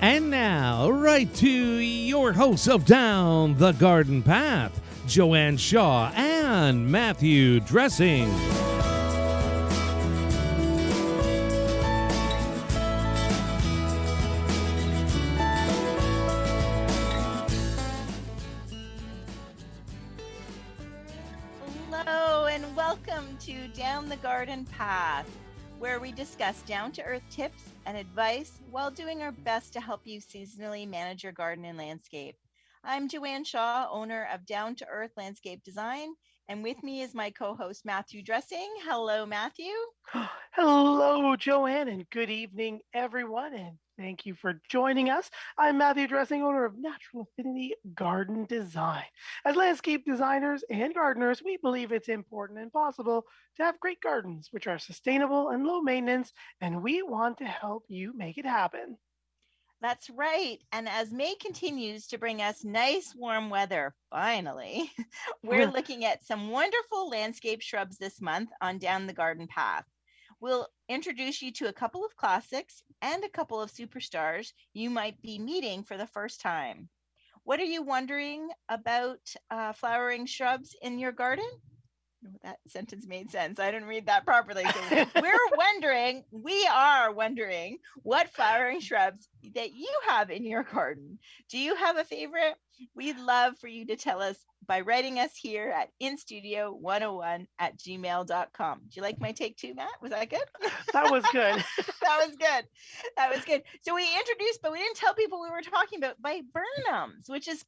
And now, right to your hosts of Down the Garden Path, Joanne Shaw and Matthew Dressing. Hello and welcome to Down the Garden Path, where we discuss down-to-earth tips and advice while doing our best to help you seasonally manage your garden and landscape. I'm Joanne Shaw, owner of Down to Earth Landscape Design, and with me is my co-host Matthew Dressing. Hello, Matthew. Hello, Joanne, and good evening, everyone, and thank you for joining us. I'm Matthew Dressing, owner of Natural Affinity Garden Design. As landscape designers and gardeners, we believe it's important and possible to have great gardens, which are sustainable and low maintenance, and we want to help you make it happen. That's right. And as May continues to bring us nice warm weather, finally, we're looking at some wonderful landscape shrubs this month on Down the Garden Path. We'll introduce you to a couple of classics and a couple of superstars you might be meeting for the first time. What are you wondering about flowering shrubs in your garden? That sentence made sense. I didn't read that properly. So we are wondering what flowering shrubs that you have in your garden. Do you have a favorite? We'd love for you to tell us by writing us here at instudio101@gmail.com. Do you like my take two, Matt? Was that good? That was good. That was good. So we introduced, but we didn't tell people we were talking about viburnums, which is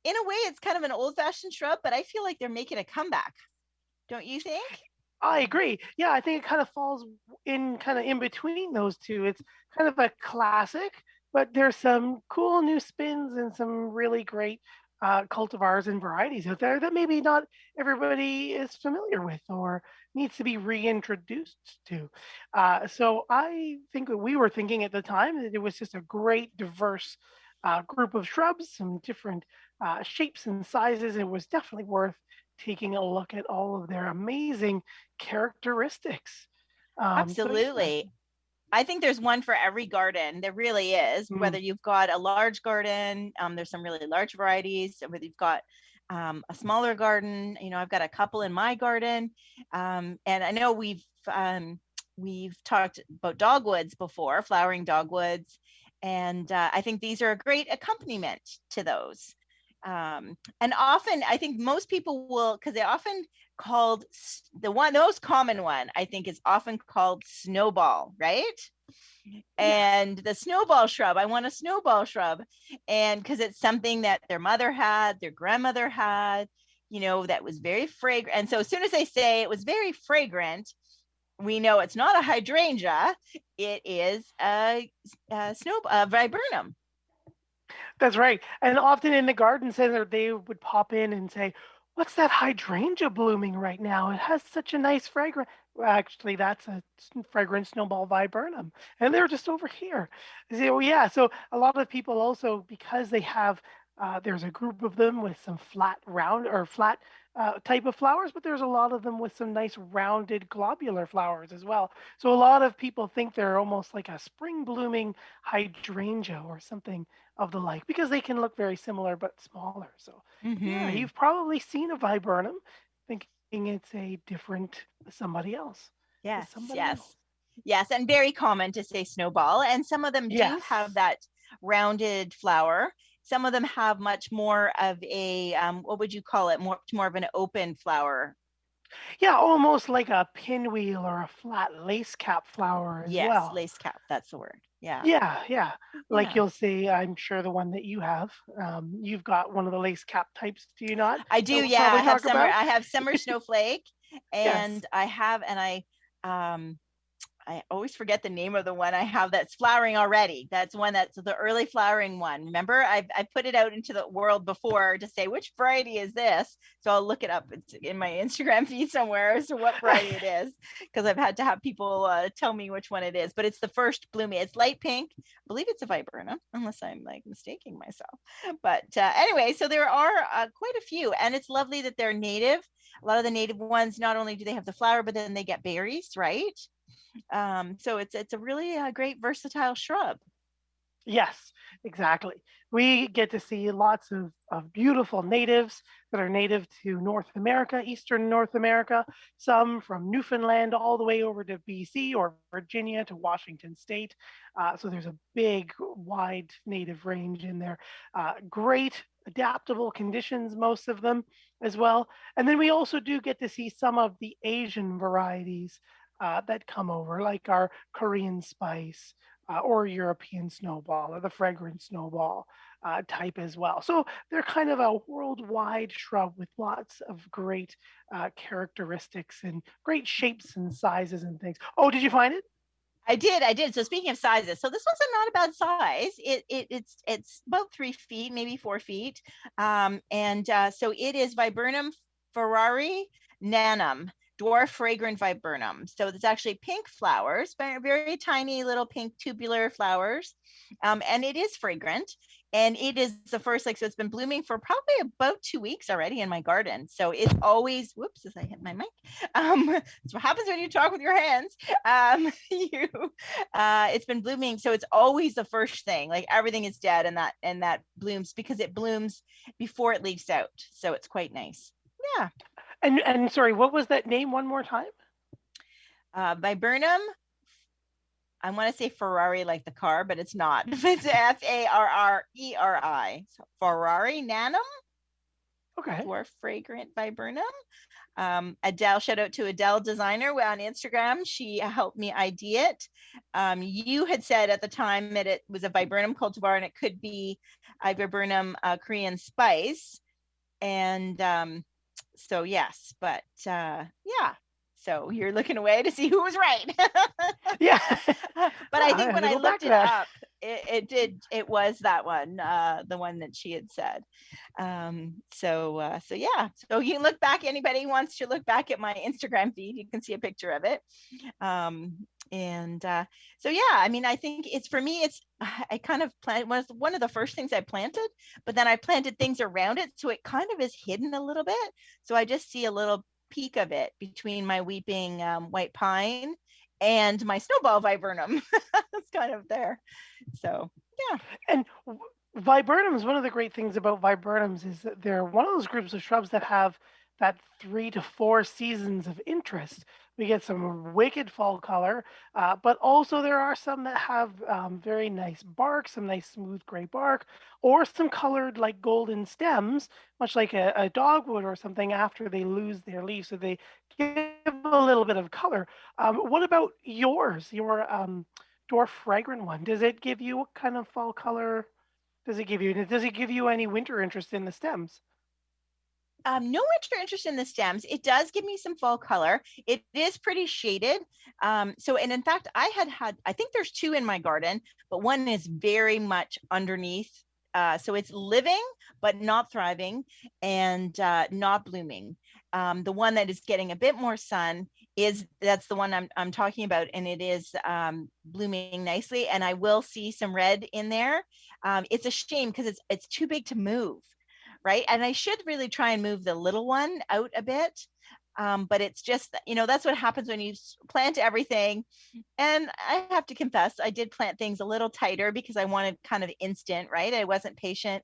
in a way, it's kind of an old-fashioned shrub, but I feel like they're making a comeback. Don't you think? I agree. Yeah, I think it kind of falls in between those two. It's kind of a classic, but there's some cool new spins and some really great cultivars and varieties out there that maybe not everybody is familiar with or needs to be reintroduced to. So I think that we were thinking at the time that it was just a great, diverse group of shrubs, some different shapes and sizes. It was definitely worth taking a look at all of their amazing characteristics. Absolutely. So, I think there's one for every garden. There really is. Whether you've got a large garden, there's some really large varieties. Whether you've got a smaller garden, I've got a couple in my garden. And I know we've talked about dogwoods before, flowering dogwoods. And I think these are a great accompaniment to those. And often, I think most people will, because they often called the most common one, I think, is often called Snowball, right? Yes. And the snowball shrub, I want a snowball shrub. And because it's something that their mother had, their grandmother had, that was very fragrant. And so as soon as they say it was very fragrant, we know it's not a hydrangea, it is a viburnum. That's right. And often in the garden center, they would pop in and say, "What's that hydrangea blooming right now? It has such a nice fragrance." Well, actually, that's a fragrant snowball viburnum. And they're just over here. So, yeah, so a lot of people also, because they have, there's a group of them with some flat type of flowers, but there's a lot of them with some nice rounded globular flowers as well. So a lot of people think they're almost like a spring blooming hydrangea or something of the like, because they can look very similar but smaller. So yeah, you've probably seen a viburnum thinking it's a different somebody else. Yes, yes, and very common to say snowball. And some of them do have that rounded flower. Some of them have much more of a, what would you call it? More of an open flower. Yeah, almost like a pinwheel or a flat lace cap flower as well. Yes, lace cap, that's the word. Yeah. Yeah. Like you'll see, I'm sure the one that you have, you've got one of the lace cap types, do you not? I do, yeah. I have summer snowflake, and I always forget the name of the one I have that's flowering already. That's one that's the early flowering one. Remember, I put it out into the world before to say, which variety is this? So I'll look it up. It's in my Instagram feed somewhere as to what variety it is, because I've had to have people tell me which one it is. But it's the first blooming. It's light pink. I believe it's a viburnum, unless I'm mistaking myself. But anyway, so there are quite a few, and it's lovely that they're native. A lot of the native ones, not only do they have the flower, but then they get berries, right? So it's a really great versatile shrub. Yes, exactly. We get to see lots of beautiful natives that are native to North America, Eastern North America, some from Newfoundland all the way over to BC or Virginia to Washington State. So there's a big, wide native range in there. Great adaptable conditions, most of them as well. And then we also do get to see some of the Asian varieties that come over, like our Korean spice or European snowball or the fragrant snowball type as well. So they're kind of a worldwide shrub with lots of great characteristics and great shapes and sizes and things. Oh, did you find it? I did. So speaking of sizes, so this one's not a bad size. It's about 3 feet, maybe 4 feet, so it is Viburnum Ferrari nanum, dwarf fragrant viburnum. So it's actually pink flowers, very, very tiny little pink tubular flowers, and it is fragrant. And it is the first, so it's been blooming for probably about 2 weeks already in my garden. So it's always, whoops, as I hit my mic. That's what happens when you talk with your hands. It's been blooming. So it's always the first thing, like everything is dead and that blooms because it blooms before it leaves out. So it's quite nice. Yeah. And sorry, what was that name one more time? Viburnum. I want to say Ferrari like the car, but it's not. It's Farreri. So Ferrari nanum. Okay. Dwarf fragrant viburnum. Adele, shout out to Adele Designer on Instagram. She helped me ID it. You had said at the time that it was a viburnum cultivar and it could be a viburnum Korean spice. And so yes, but yeah. So you're looking away to see who was right. Yeah. But I think when I looked it up, it was that one, the one that she had said. So yeah. So you can look back, anybody who wants to look back at my Instagram feed, you can see a picture of it. So yeah, I mean, I think it's, for me, it's, I kind of planted, was one of the first things I planted, but then I planted things around it. So it kind of is hidden a little bit. So I just see a little peak of it between my weeping white pine and my snowball viburnum. It's kind of there. So yeah. And viburnums, one of the great things about viburnums is that they're one of those groups of shrubs that have that 3 to 4 seasons of interest. We get some wicked fall color, but also there are some that have very nice bark, some nice smooth gray bark, or some colored like golden stems, much like a dogwood or something after they lose their leaves. So they give a little bit of color. What about yours, your dwarf fragrant one? Does it give you what kind of fall color? Does it give you any winter interest in the stems? No winter interest in the stems. It does give me some fall color. It is pretty shaded. And in fact, I think there's 2 in my garden, but one is very much underneath. So it's living, but not thriving and not blooming. The one that is getting a bit more sun that's the one I'm talking about, and it is blooming nicely. And I will see some red in there. It's a shame because it's too big to move. Right. And I should really try and move the little one out a bit. But it's just, that's what happens when you plant everything. And I have to confess, I did plant things a little tighter because I wanted kind of instant, right? I wasn't patient.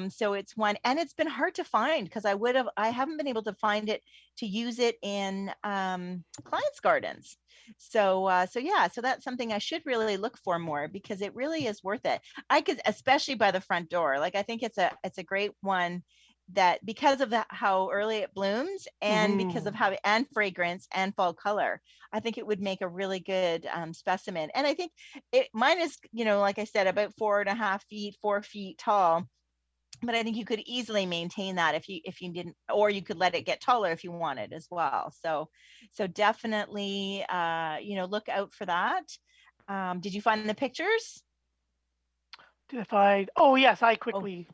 So it's one, and it's been hard to find because I haven't been able to find it to use it in clients' gardens. So that's something I should really look for more because it really is worth it. I could, especially by the front door, like I think it's a great one that because of how early it blooms and because of how, and fragrance and fall color, I think it would make a really good specimen. And I think mine is, like I said, about 4.5 feet, 4 feet tall. But I think you could easily maintain that if you didn't, or you could let it get taller if you wanted as well. So definitely, look out for that. Did you find the pictures? Did I find? Oh yes, I quickly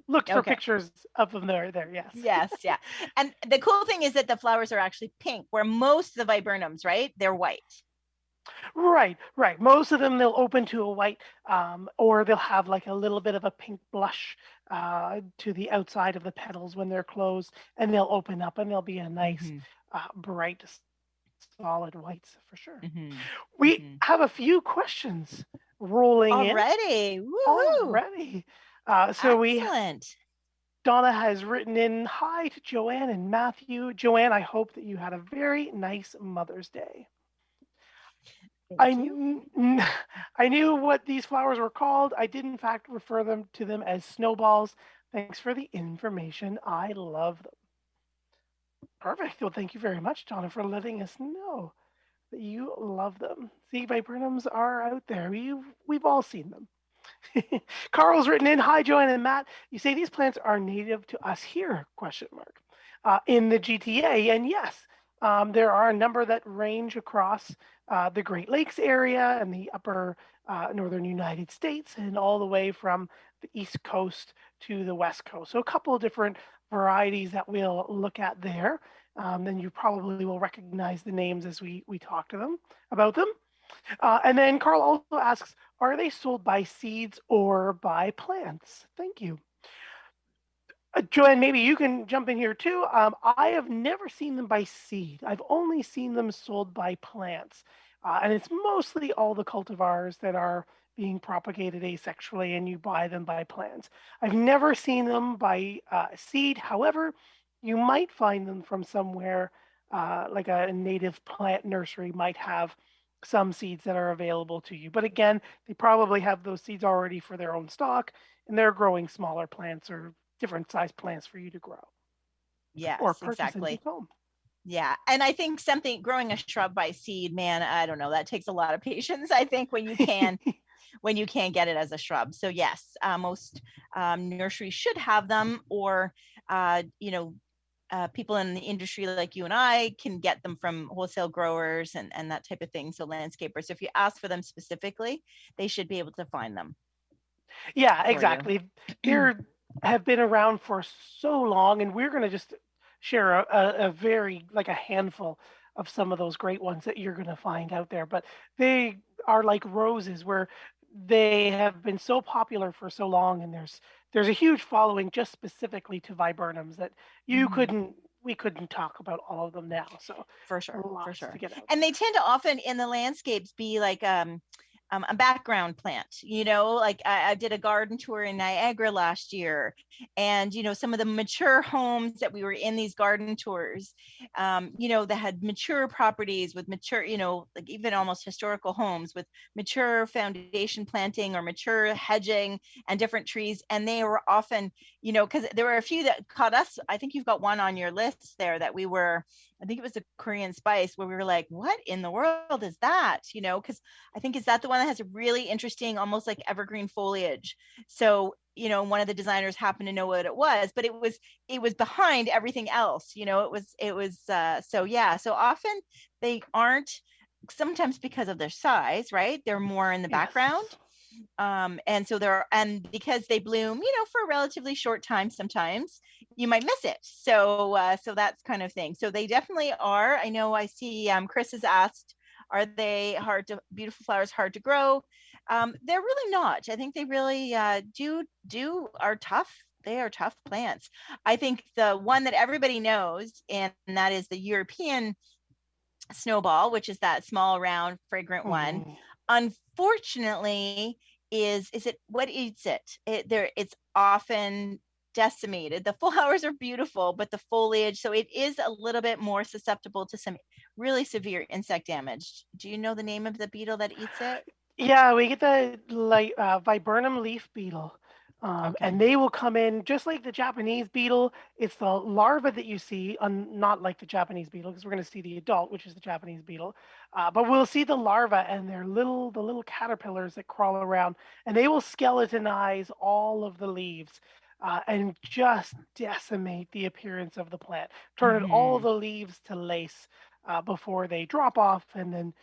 looked for pictures of them there. Yes. Yes, yeah. And the cool thing is that the flowers are actually pink, where most of the viburnums, right, they're white. Right. Most of them they'll open to a white, or they'll have like a little bit of a pink blush to the outside of the petals when they're closed, and they'll open up and they'll be a nice bright solid whites for sure. Hmm. We Hmm. have a few questions rolling in Already. Woohoo. already. So we Excellent. Donna has written in, hi to Joanne and Matthew. Joanne, I hope that you had a very nice Mother's Day. I, Thank you. I knew what these flowers were called. I did, in fact, refer them to them as snowballs. Thanks for the information. I love them. Perfect. Well, thank you very much, Donna, for letting us know that you love them. See, viburnums are out there. We've all seen them. Carl's written in, hi, Joanne and Matt. You say these plants are native to us here, question mark, in the GTA. And yes, there are a number that range across the Great Lakes area and the upper northern United States and all the way from the East Coast to the West Coast. So a couple of different varieties that we'll look at there. Then you probably will recognize the names as we talk to them about them. And then Carl also asks, are they sold by seeds or by plants? Thank you. Joanne, maybe you can jump in here too. I have never seen them by seed. I've only seen them sold by plants. And it's mostly all the cultivars that are being propagated asexually, and you buy them by plants. I've never seen them by seed. However, you might find them from somewhere like a native plant nursery might have some seeds that are available to you. But again, they probably have those seeds already for their own stock, and they're growing smaller plants or different size plants for you to grow or Yes, purchase and take exactly. home. Yeah. And I think something growing a shrub by seed, man, I don't know. That takes a lot of patience, I think, when you can get it as a shrub. So yes, most nurseries should have them, or people in the industry like you and I can get them from wholesale growers and that type of thing. So landscapers, if you ask for them specifically, they should be able to find them Yeah, for you. exactly. They have been around for so long, and we're going to just share a very, like a handful of some of those great ones that you're going to find out there. But they are like roses where they have been so popular for so long, and there's a huge following just specifically to viburnums that Mhm. we couldn't talk about all of them now. So For sure, for lots to sure. get out And there. they tend to often in the landscapes be like a background plant. Like I did a garden tour in Niagara last year, and some of the mature homes that we were in these garden tours, that had mature properties with mature, like even almost historical homes with mature foundation planting or mature hedging and different trees. And they were often, because there were a few that caught us. I think you've got one on your list there that we were. I think it was a Korean spice where we were like, what in the world is that? Because I think, is that the one that has a really interesting, almost like evergreen foliage? So, one of the designers happened to know what it was, but it was behind everything else. So yeah. So often they aren't, sometimes because of their size, right? They're more in the background. Yes. And because they bloom, for a relatively short time, sometimes you might miss it. So that's kind of thing. So they definitely are. I know I see Chris has asked, are they beautiful flowers hard to grow? They're really not. I think they really are tough. They are tough plants. I think the one that everybody knows, and that is the European Snowball, which is that small, round, fragrant one. Mm. Unfortunately, is it what eats it? It's often decimated. The flowers are beautiful, but the foliage, so it is a little bit more susceptible to some really severe insect damage. Do you know the name of the beetle that eats it? Yeah, we get the like viburnum leaf beetle, Okay. and they will come in just like the Japanese beetle. It's the larva that you see, not like the Japanese beetle, because we're going to see the adult, which is the Japanese beetle. But we'll see the larva, and they're the little caterpillars that crawl around, and they will skeletonize all of the leaves. And just decimate the appearance of the plant, turn all Hmm. the leaves to lace before they drop off and then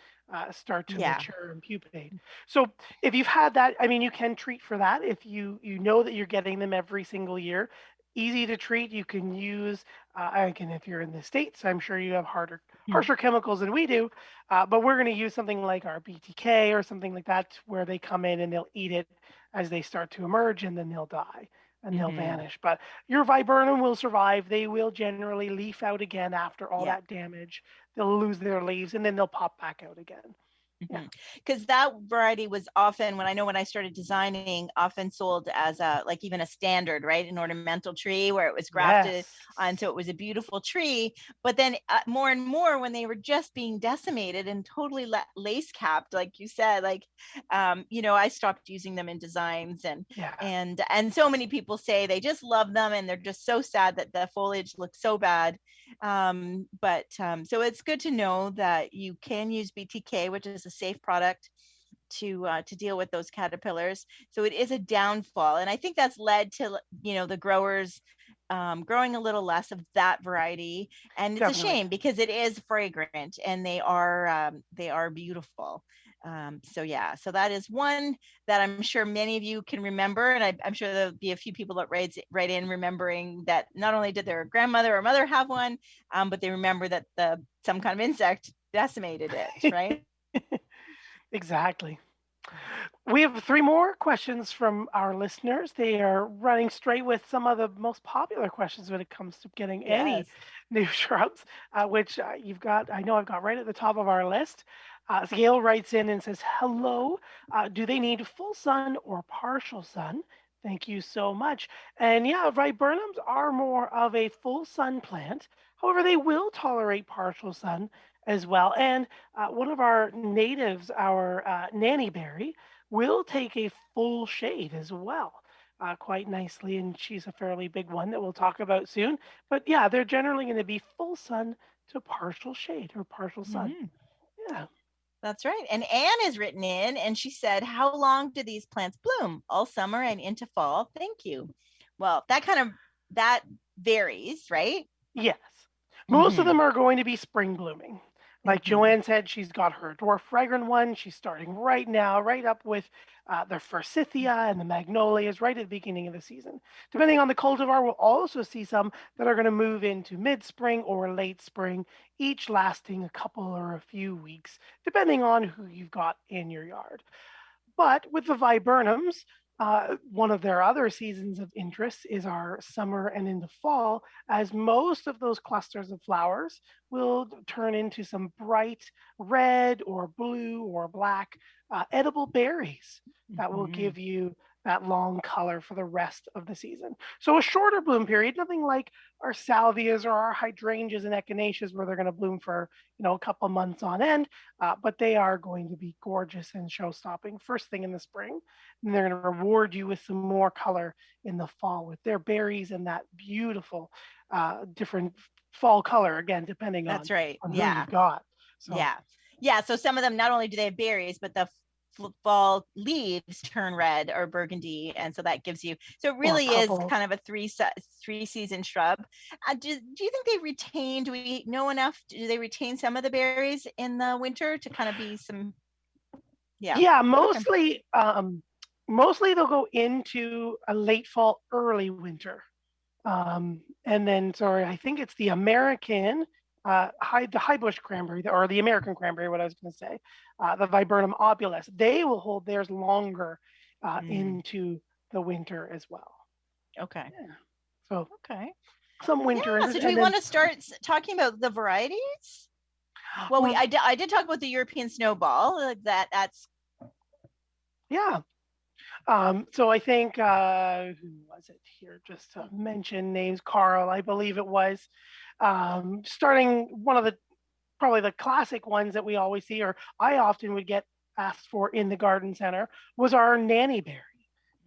start to Yeah. mature and pupate. So if you've had that, I mean, you can treat for that if you know that you're getting them every single year. Easy to treat. You can use, again, if you're in the States, I'm sure you have harsher chemicals than we do, but we're going to use something like our BTK or something like that where they come in and they'll eat it as they start to emerge and then they'll die. and they'll vanish. But your viburnum will survive. They will generally leaf out again after all Yeah. that damage. They'll lose their leaves and then they'll pop back out again. Yeah. Because that variety was often, when I started designing, often sold as a, like, even a standard, right? An ornamental tree where it was grafted Yes. onto, it was a beautiful tree. But then more and more, when they were just being decimated and totally lace capped, like you said, like, I stopped using them in designs, and Yeah. and so many people say they just love them and they're just so sad that the foliage looks so bad. So it's good to know that you can use BTK, which is a safe product to deal with those caterpillars. So it is a downfall, and I think that's led to the growers growing a little less of that variety, and it's Definitely. a shame because it is fragrant and they are beautiful. So that is one that I'm sure many of you can remember, and I'm sure there'll be a few people that write in remembering that not only did their grandmother or mother have one, but they remember that some kind of insect decimated it, right? Exactly. We have 3 more questions from our listeners. They are running straight with some of the most popular questions when it comes to getting any Yes. new shrubs, which you've got, I know I've got right at the top of our list. Gail writes in and says, hello, do they need full sun or partial sun? Thank you so much. And yeah, viburnums are more of a full sun plant. However, they will tolerate partial sun as well. And one of our natives, our Nannyberry, will take a full shade as well, quite nicely. And she's a fairly big one that we'll talk about soon. But yeah, they're generally going to be full sun to partial shade or partial sun. Mhm. Yeah. That's right. And Anne has written in and she said, how long do these plants bloom? All summer and into fall. Thank you. Well, that varies, right? Yes. Most of Mhm. them are going to be spring blooming. Like Mhm. Joanne said, she's got her dwarf fragrant one. She's starting right now, right up with the forsythia and the magnolias right at the beginning of the season. Depending on the cultivar, we'll also see some that are going to move into mid-spring or late spring, each lasting a couple or a few weeks, depending on who you've got in your yard. But with the viburnums, one of their other seasons of interest is our summer and into fall, as most of those clusters of flowers will turn into some bright red or blue or black edible berries that will Mhm. give you that long color for the rest of the season. So a shorter bloom period, nothing like our salvias or our hydrangeas and echinaceas where they're going to bloom for a couple months on end, but they are going to be gorgeous and show stopping first thing in the spring. And they're going to reward you with some more color in the fall with their berries and that beautiful different fall color, again, depending That's on, right. on who Yeah. you've got. So, Yeah. Yeah. So some of them, not only do they have berries, but the fall leaves turn red or burgundy. And so that gives you, so it or really is purple. kind of a three season shrub. Do you think they retain, do we know enough? Do they retain some of the berries in the winter to kind of be some, yeah. Yeah, Okay. mostly they'll go into a late fall, early winter. And then, sorry, I think it's the American, the Highbush cranberry, or the American cranberry, what I was going to say, the Viburnum opulus. They will hold theirs longer Mm, into the winter as well. okay. Yeah. So Okay. some winter Yeah. interest, So do we and then want to start talking about the varieties? Well, well, I did talk about the European snowball. That's yeah. So I think who was it here? Just to mention names, Carl, I believe it was. Starting one of the probably the classic ones that we always see, or I often would get asked for in the garden center, was our Nannyberry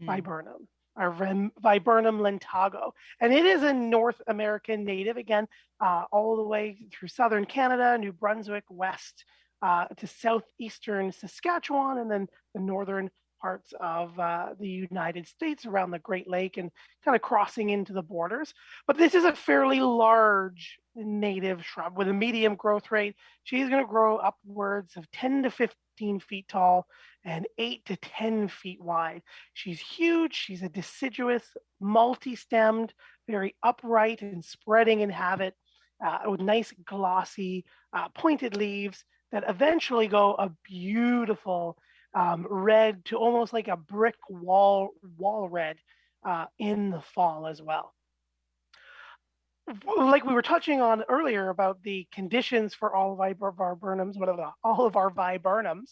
viburnum, our Viburnum lentago. And it is a North American native, again, all the way through southern Canada, New Brunswick, west to southeastern Saskatchewan, and then the northern parts of the United States around the Great Lake and kind of crossing into the borders. But this is a fairly large native shrub with a medium growth rate. She's going to grow upwards of 10 to 15 feet tall and 8 to 10 feet wide. She's huge. She's a deciduous, multi-stemmed, very upright and spreading in habit, with nice glossy pointed leaves that eventually go a beautiful red to almost like a brick wall red in the fall as well. Like we were touching on earlier about the conditions for all of our viburnums, all of our viburnums,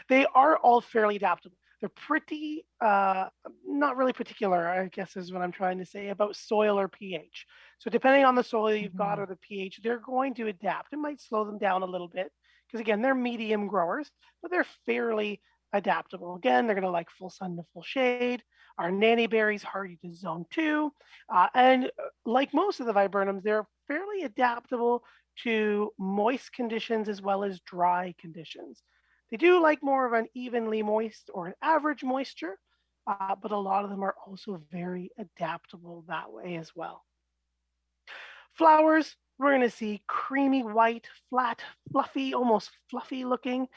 they are all fairly adaptable. They're pretty, not really particular, I guess is what I'm trying to say, about soil or pH. So depending on the soil you've got or the pH, they're going to adapt. It might slow them down a little bit because, again, they're medium growers, but they're fairly adaptable. Again, they're going to like full sun to full shade. Our nannyberries hardy to zone 2. And like most of the viburnums, they're fairly adaptable to moist conditions as well as dry conditions. They do like more of an evenly moist or an average moisture, but a lot of them are also very adaptable that way as well. Flowers, we're going to see creamy white, flat, fluffy, almost fluffy looking,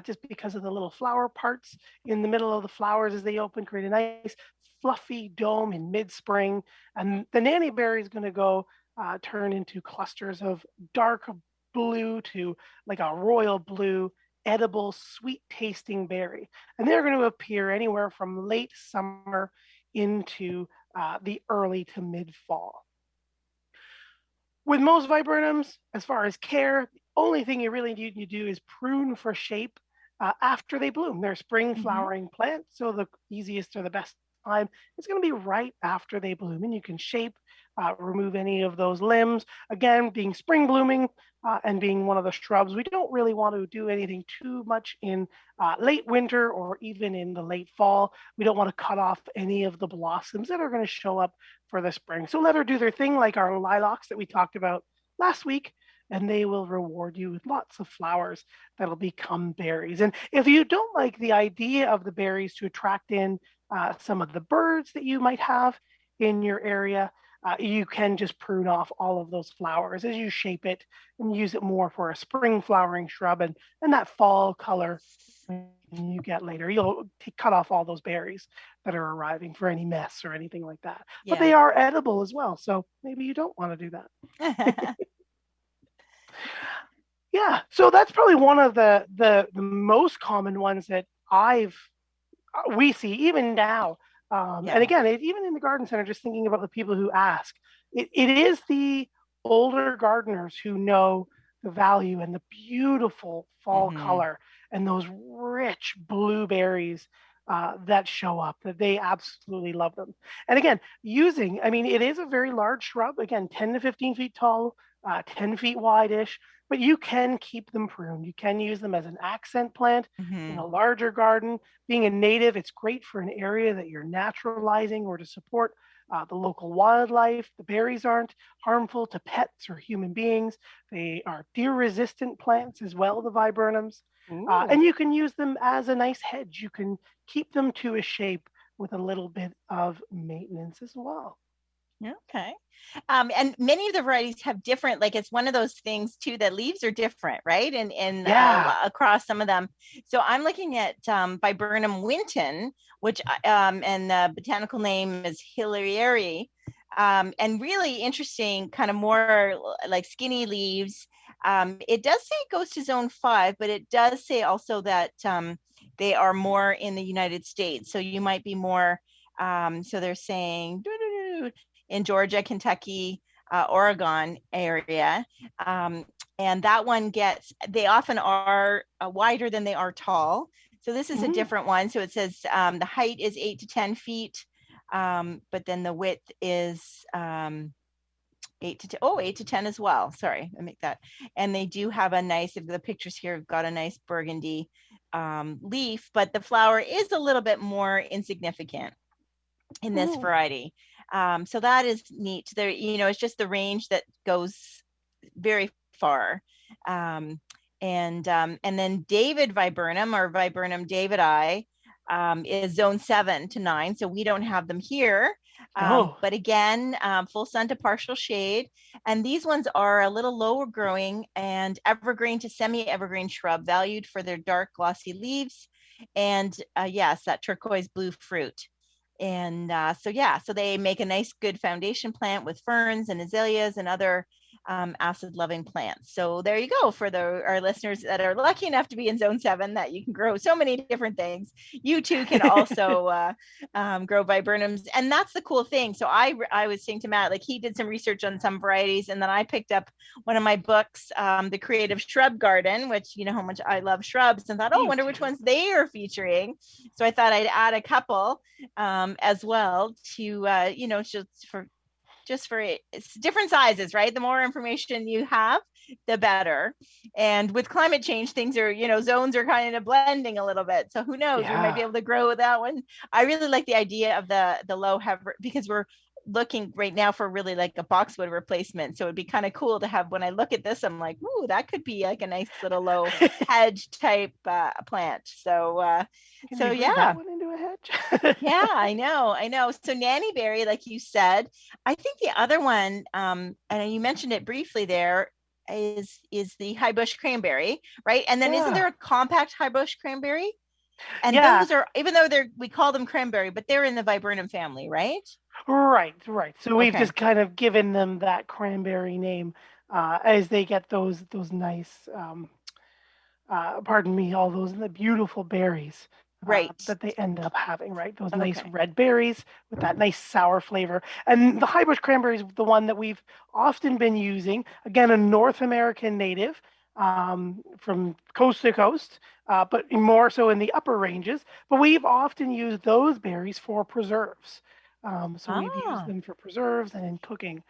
just because of the little flower parts in the middle of the flowers as they open, create a nice fluffy dome in mid-spring. And the nannyberry is going to go turn into clusters of dark blue to like a royal blue, edible, sweet tasting berry. And they're going to appear anywhere from late summer into the early to mid fall. With most viburnums, as far as care, the only thing you really need to do is prune for shape after they bloom. They're spring flowering plants, so the easiest or the best time is going to be right after they bloom, and you can shape, remove any of those limbs. Again, being spring blooming and being one of the shrubs, we don't really want to do anything too much in late winter or even in the late fall. We don't want to cut off any of the blossoms that are going to show up for the spring. So let her do their thing, like our lilacs that we talked about last week, and they will reward you with lots of flowers that'll become berries. And if you don't like the idea of the berries to attract in some of the birds that you might have in your area, you can just prune off all of those flowers as you shape it and use it more for a spring flowering shrub, and that fall color you get later. You'll cut off all those berries that are arriving for any mess or anything like that. Yeah. But they are edible as well, so maybe you don't want to do that. Yeah, so that's probably one of the most common ones that we see even now. And again, even in the garden center, just thinking about the people who ask, it is the older gardeners who know the value and the beautiful fall color and those rich blueberries that show up, that they absolutely love them. And again, it is a very large shrub, again, 10 to 15 feet tall, 10 feet wide-ish, but you can keep them pruned. You can use them as an accent plant in a larger garden. Being a native, it's great for an area that you're naturalizing or to support the local wildlife. The berries aren't harmful to pets or human beings. They are deer-resistant plants as well, the viburnums. And you can use them as a nice hedge. You can keep them to a shape with a little bit of maintenance as well. Okay. And many of the varieties have different, like it's one of those things too, that leaves are different, right? And across some of them. So I'm looking at Viburnum Winton, which and the botanical name is Hilarii, and really interesting, kind of more like skinny leaves. It does say it goes to zone 5, but it does say also that they are more in the United States. So you might be more, so they're saying in Georgia, Kentucky, Oregon area. And that one they often are wider than they are tall. So this is a different one. So it says the height is 8 to 10 feet, but then the width is 8 to 10 as well. Sorry, I make that. And they do have a nice, if the pictures here have got a nice burgundy leaf, but the flower is a little bit more insignificant in this variety. So that is neat. There, it's just the range that goes very far. And then David viburnum, or Viburnum davidii, is zone 7 to 9. So we don't have them here. But again, full sun to partial shade. And these ones are a little lower growing and evergreen to semi-evergreen shrub, valued for their dark glossy leaves. And yes, that turquoise blue fruit. And so they make a nice, good foundation plant with ferns and azaleas and other acid-loving plants. So there you go for our listeners that are lucky enough to be in Zone 7 that you can grow so many different things. You too can also grow viburnums. And that's the cool thing. So I was saying to Matt, like he did some research on some varieties, and then I picked up one of my books, The Creative Shrub Garden, which you know how much I love shrubs, and thought, oh, I wonder which ones they are featuring. So I thought I'd add a couple as well to, just for it's different sizes, right? The more information you have, the better. And with climate change, things are, zones are kind of blending a little bit. So who knows, we might be able to grow that one. I really like the idea of the low heifer, because we're looking right now for really like a boxwood replacement. So it'd be kind of cool to have, when I look at this, I'm like, ooh, that could be like a nice little low hedge type plant. So yeah. That one into a hedge? Yeah, I know. So Nannyberry, like you said, I think the other one, and you mentioned it briefly there, is the Highbush cranberry, right? And then isn't there a compact Highbush cranberry? And those are, even though we call them cranberry, but they're in the viburnum family, right? Right. So we've just kind of given them that cranberry name as they get those nice, all those beautiful berries. Right. That they end up having, right? Those nice red berries with that nice sour flavor. And the Highbush cranberry is the one that we've often been using. Again, a North American native from coast to coast, but more so in the upper ranges. But we've often used those berries for preserves. We've used them for preserves and in cooking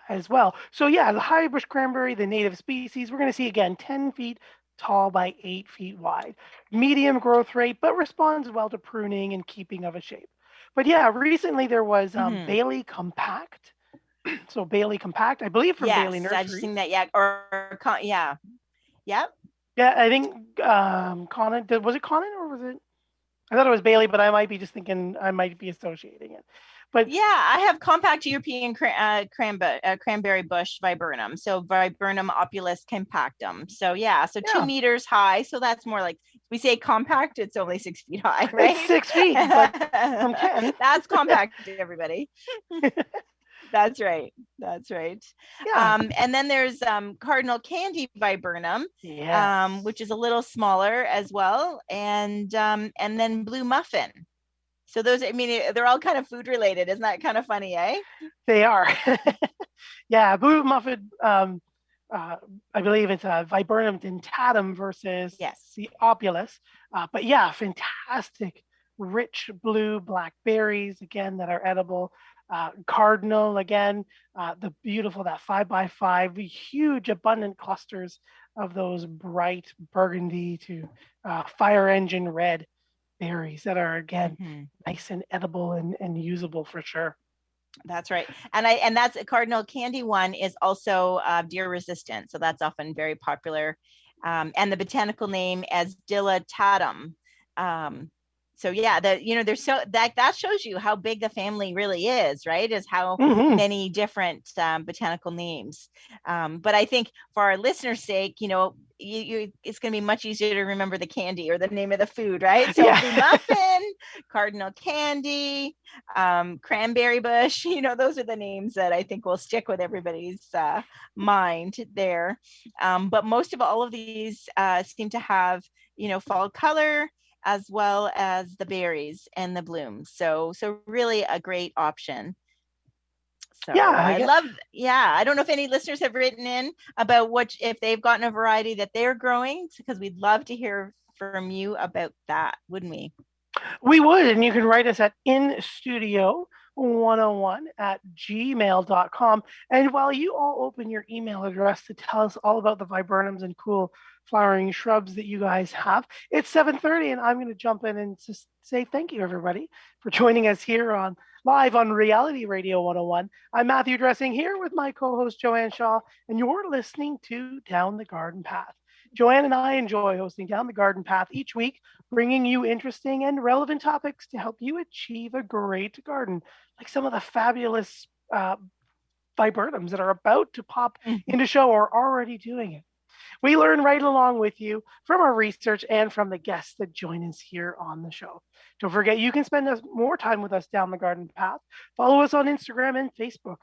as well. So yeah, the Highbush cranberry, the native species, we're going to see again 10 feet tall by 8 feet wide, medium growth rate, but responds well to pruning and keeping of a shape. But yeah, recently there was Bailey Compact. So Bailey Compact, I believe from Bailey Nurseries. I've seen that. Yeah. Yep. Yeah, I think Conan, was it Conan or was it? I thought it was Bailey, but I might be just thinking I might be associating it. But yeah, I have compact European cranberry bush viburnum. So Viburnum opulus compactum. So yeah, so 2 meters high. So that's more like, we say compact, it's only 6 feet high, right? It's 6 feet, but from 10. That's compact, everybody. That's right. Yeah. And then there's Cardinal candy viburnum, which is a little smaller as well, and then blue muffin. So those, I mean, they're all kind of food related. Isn't that kind of funny, eh? They are. Yeah, blue muffin. I believe it's a viburnum dentatum versus the opulus. But yeah, fantastic, rich blue blackberries again that are edible. Cardinal again, the beautiful, that 5x5, huge abundant clusters of those bright burgundy to fire engine red berries that are again nice and edible and usable for sure. That's right. And that's a Cardinal candy one is also deer resistant. So that's often very popular. And the botanical name as dilatatum. So yeah, there's that shows you how big the family really is, right? Is how many different botanical names. But I think for our listeners' sake, it's going to be much easier to remember the candy or the name of the food, right? So blue muffin, Cardinal candy, cranberry bush, those are the names that I think will stick with everybody's mind there. But most of all of these seem to have, fall color, as well as the berries and the blooms. So really a great option. So I don't know if any listeners have written in about if they've gotten a variety that they're growing, because we'd love to hear from you about that, wouldn't we? We would, and you can write us at instudio101@gmail.com. And while you all open your email address to tell us all about the viburnums and cool flowering shrubs that you guys have, it's 7:30, and I'm going to jump in and just say thank you, everybody, for joining us here live on Reality Radio 101. I'm Matthew Dressing here with my co-host Joanne Shaw, and you're listening to Down the Garden Path. Joanne and I enjoy hosting Down the Garden Path each week, bringing you interesting and relevant topics to help you achieve a great garden, like some of the fabulous viburnums that are about to pop into show or already doing it. We learn right along with you from our research and from the guests that join us here on the show. Don't forget, you can spend more time with us down the garden path. Follow us on Instagram and Facebook.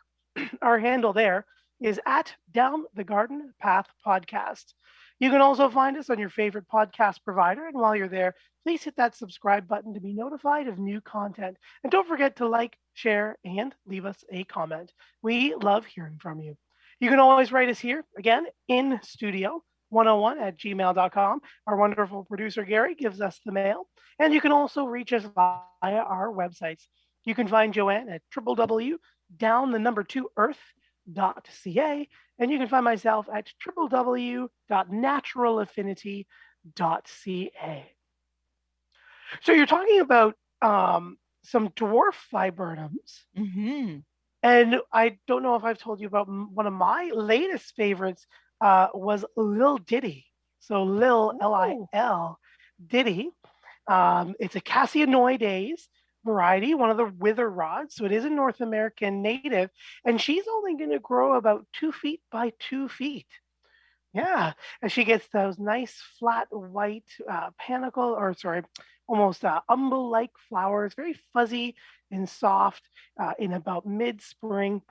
Our handle there is at Down the Garden Path Podcast. You can also find us on your favorite podcast provider. And while you're there, please hit that subscribe button to be notified of new content. And don't forget to like, share, and leave us a comment. We love hearing from you. You can always write us here, again, in studio, 101@gmail.com. Our wonderful producer, Gary, gives us the mail. And you can also reach us via our websites. You can find Joanne at www.down2earth.ca, and you can find myself at www.naturalaffinity.ca. So you're talking about some dwarf viburnums. Mm-hmm. And I don't know if I've told you about one of my latest favorites was Lil Diddy. So Lil, Lil Diddy. It's a Cassianoides variety, one of the wither rods. So it is a North American native. And she's only going to grow about 2 feet by 2 feet. Yeah. And she gets those nice flat white almost umbel-like flowers, very fuzzy and soft in about mid-spring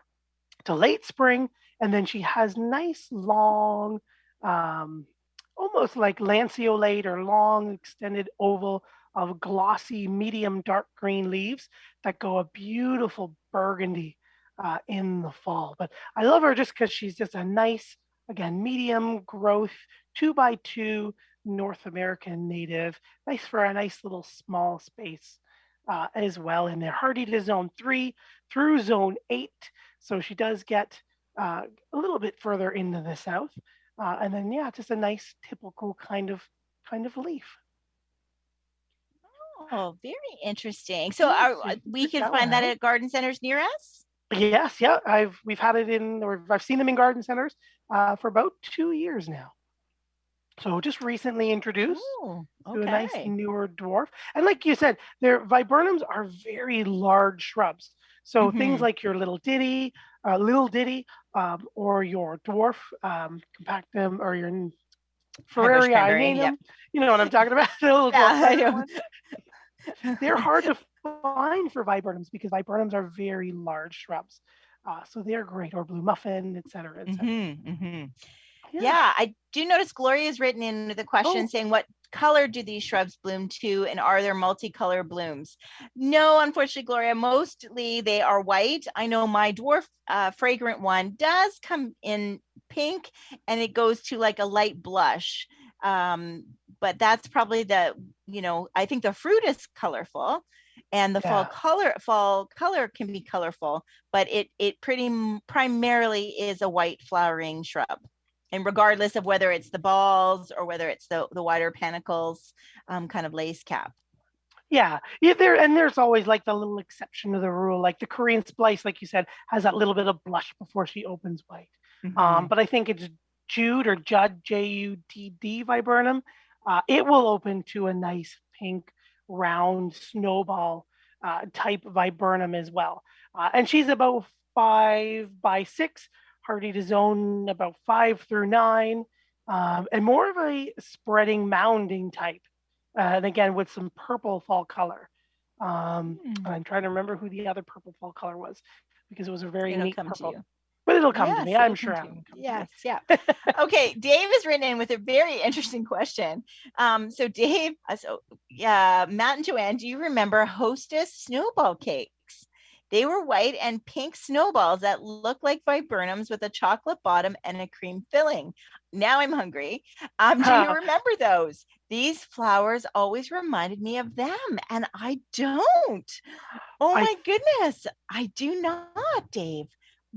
to late spring. And then she has nice long, almost like lanceolate or long extended oval of glossy medium dark green leaves that go a beautiful burgundy in the fall. But I love her just because she's just a nice, again, medium growth, 2 by 2 North American native, nice for a nice little small space as well. And they're hardy to zone 3 through zone 8. So she does get a little bit further into the south. And then, yeah, just a nice typical kind of leaf. Oh, very interesting. So we can find that at garden centers near us? Yes, yeah. We've had it I've seen them in garden centers for about 2 years now. So just recently introduced to a nice newer dwarf. And like you said, their viburnums are very large shrubs. So things like your Lil Diddy, or your dwarf compactum, or your Ferrari, I name them. You know what I'm talking about? I know. They're hard to find for viburnums because viburnums are very large shrubs. So they're great, or blue muffin, et cetera, et cetera. Yeah, I do notice Gloria's written in the question saying, what color do these shrubs bloom to, and are there multicolor blooms? No, unfortunately, Gloria, mostly they are white. I know my dwarf fragrant one does come in pink, and it goes to like a light blush. But that's probably I think the fruit is colorful, and the fall color can be colorful, but it pretty primarily is a white flowering shrub. And regardless of whether it's the balls or whether it's the wider panicles, kind of lace cap. Yeah, there's always like the little exception to the rule, like the Korean splice, like you said, has that little bit of blush before she opens white. But I think it's Judd, Judd viburnum. It will open to a nice pink, round snowball type viburnum as well. And she's about 5 by 6. Hardy to zone about 5 through 9, and more of a spreading mounding type. And again, with some purple fall color. I'm trying to remember who the other purple fall color was, because it was a very neat purple. But it'll come to me, I'm sure. Yes, yeah. Okay, Dave has written in with a very interesting question. So Dave, Matt and Joanne, do you remember Hostess Snowball cakes? They were white and pink snowballs that look like viburnums with a chocolate bottom and a cream filling. Now I'm hungry. Do you remember those? These flowers always reminded me of them, and I don't. Oh my goodness. I do not, Dave.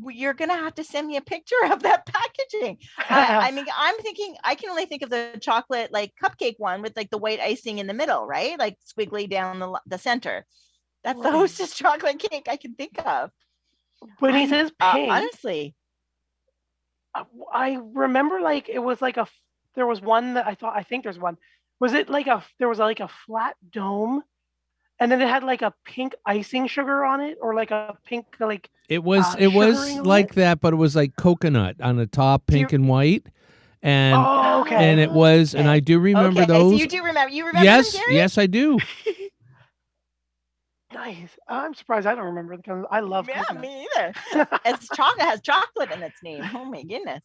You're going to have to send me a picture of that packaging. I mean, I'm thinking, I can only think of the chocolate, like cupcake one with like the white icing in the middle, right? Like squiggly down the center. That's the Hostess chocolate cake I can think of. When he says pink, honestly, I remember like it was like there was one that I think there's one. Was it like there was like a flat dome, and then it had like a pink icing sugar on it, or like a pink like. It was like that, but it was like coconut on the top, pink and white. And and it was, and I do remember those. So you do remember? You remember? Yes, them, Gary? yes, I do. Nice. I'm surprised I don't remember the colors. I love Yeah, coconut. me either. It's chocolate, has chocolate in its name. Oh my goodness.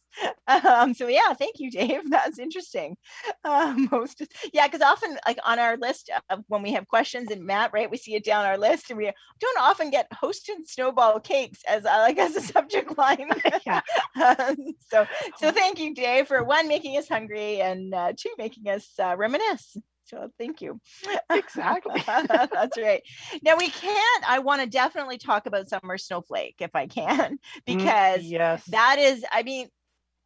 So yeah, thank you, Dave. That's interesting. Yeah, because often like on our list of when we have questions and Matt, right, we see it down our list and we don't often get hosted snowball cakes as as a subject line. Yeah. So thank you, Dave, for one, making us hungry, and two, making us reminisce. So thank you. Exactly. That's right. Now I want to definitely talk about summer snowflake if I can, because yes. that is, I mean,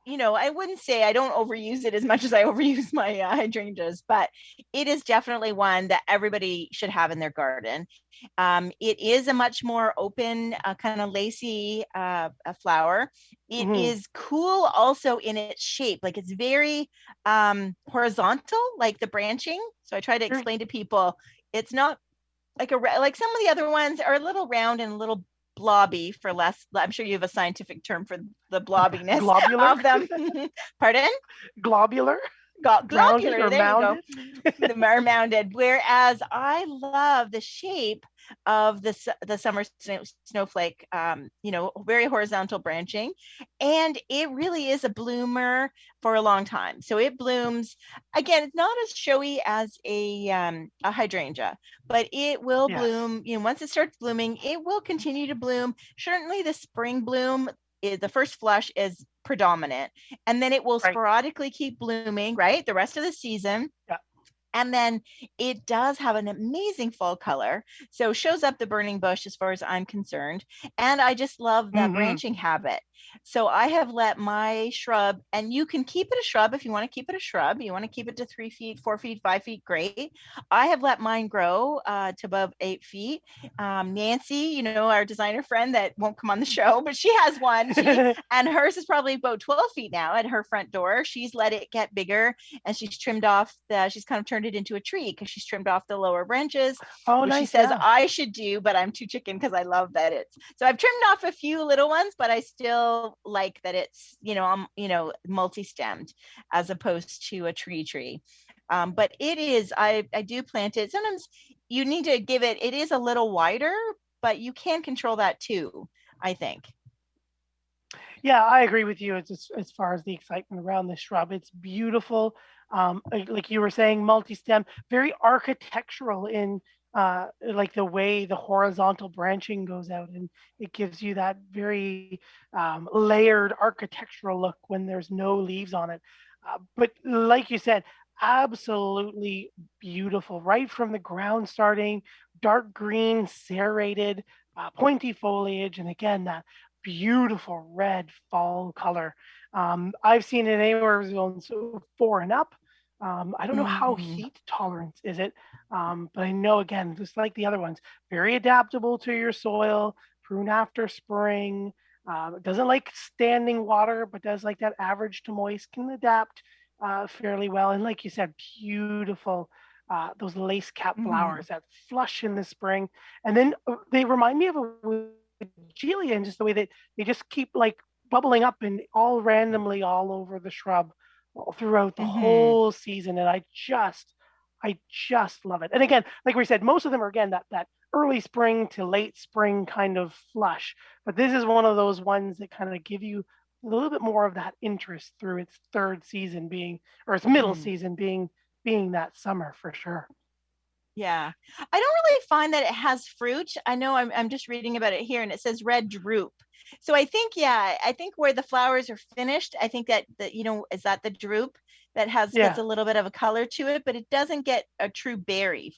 I wouldn't say I don't overuse it as much as I overuse my hydrangeas, but it is definitely one that everybody should have in their garden. It is a much more open, kind of lacy flower. It is cool also in its shape. Like it's very horizontal, like the branching. So I try to explain to people, it's not like like some of the other ones are a little round and a little blobby for less. I'm sure you have a scientific term for the blobbiness Globular? of them. Pardon? Globular? Globular, there mounded? You go. The mounded. Whereas I love the shape of the summer snowflake, very horizontal branching, and it really is a bloomer for a long time. So it blooms again. It's not as showy as a hydrangea, but it will bloom. Once it starts blooming, it will continue to bloom. Certainly, the spring bloom is the first flush is predominant, and then it will sporadically keep blooming, right, the rest of the season. Yeah. And then it does have an amazing fall color. So shows up the burning bush as far as I'm concerned. And I just love that branching habit. So I have let my shrub, and you can keep it a shrub if you want to keep it a shrub. You want to keep it to 3 feet, 4 feet, 5 feet, great. I have let mine grow to above 8 feet. Nancy, our designer friend that won't come on the show, but she has one. And hers is probably about 12 feet now at her front door. She's let it get bigger, and she's trimmed off she's kind of turned it into a tree because she's trimmed off the lower branches. Oh, which nice. She says I should do, but I'm too chicken because I love that so I've trimmed off a few little ones, but I still like that it's, multi-stemmed as opposed to a tree. But it is, I do plant it. Sometimes you need to it is a little wider, but you can control that too, I think. Yeah, I agree with you. It's just, as far as the excitement around this shrub, it's beautiful. Like you were saying, multi-stem, very architectural in like the way the horizontal branching goes out, and it gives you that very layered architectural look when there's no leaves on it. But like you said, absolutely beautiful, right from the ground starting, dark green, serrated, pointy foliage, and again, that beautiful red fall color. I've seen it anywhere zones 4 and up. I don't know how heat tolerant is it, but I know, again, just like the other ones, very adaptable to your soil, prune after spring, doesn't like standing water, but does like that average to moist, can adapt fairly well. And like you said, beautiful, those lace cap flowers that flush in the spring. And then they remind me of a Gelia, and just the way that they just keep like bubbling up and all randomly all over the shrub throughout the whole season. And I just love it. And again, like we said, most of them are, again, that early spring to late spring kind of flush, but this is one of those ones that kind of give you a little bit more of that interest through its third season being, or its middle season being that summer for sure. Yeah, I don't really find that it has fruit. I know I'm just reading about it here, and it says red drupe. So I think where the flowers are finished, I think that is that the drupe that gets a little bit of a color to it, but it doesn't get a true berry,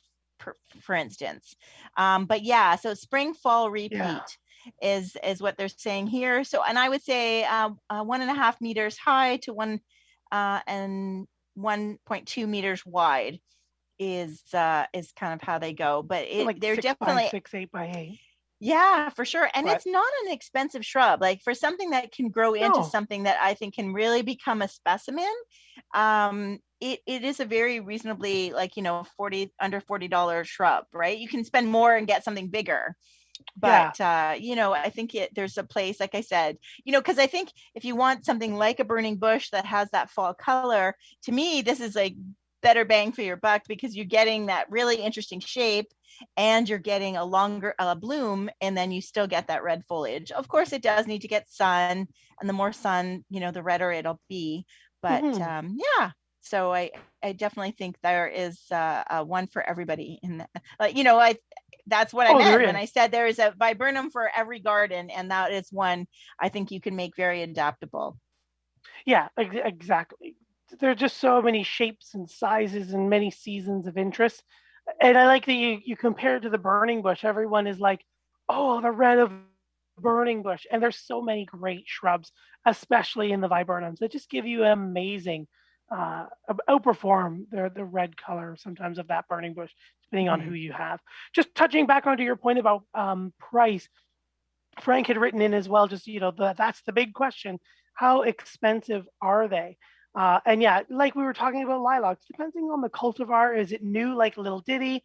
for instance. But yeah, so spring fall repeat is what they're saying here. So, and I would say 1.5 meters high to 1.2 meters wide is kind of how they go. But they're definitely 6 by 8. Yeah, for sure. And it's not an expensive shrub. Like for something that can grow into something that I think can really become a specimen, it is a very reasonably, like, under $40 shrub, right? You can spend more and get something bigger. But, I think there's a place, like I said, because I think if you want something like a burning bush that has that fall color, to me, this is like better bang for your buck because you're getting that really interesting shape and you're getting a longer bloom, and then you still get that red foliage. Of course, it does need to get sun, and the more sun, the redder it'll be. But yeah, so I definitely think there is one for everybody in that. That's what I meant when I said there is a viburnum for every garden, and that is one I think you can make very adaptable. Yeah, exactly. There are just so many shapes and sizes and many seasons of interest. And I like that you compare it to the burning bush. Everyone is like, oh, the red of burning bush. And there's so many great shrubs, especially in the viburnums, that just give you an amazing, outperform the red color sometimes of that burning bush, depending on who you have. Just touching back onto your point about price, Frank had written in as well, just, that's the big question. How expensive are they? And yeah, like we were talking about lilacs, depending on the cultivar, is it new like Little Ditty?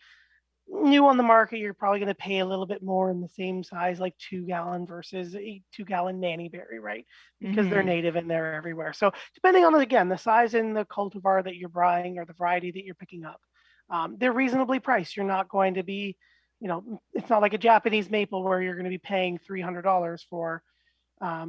New on the market, you're probably going to pay a little bit more in the same size, like 2-gallon versus a 2-gallon Nannyberry, right? Because they're native and they're everywhere. So depending on, again, the size and the cultivar that you're buying or the variety that you're picking up, they're reasonably priced. You're not going to be, it's not like a Japanese maple where you're going to be paying $300 for, a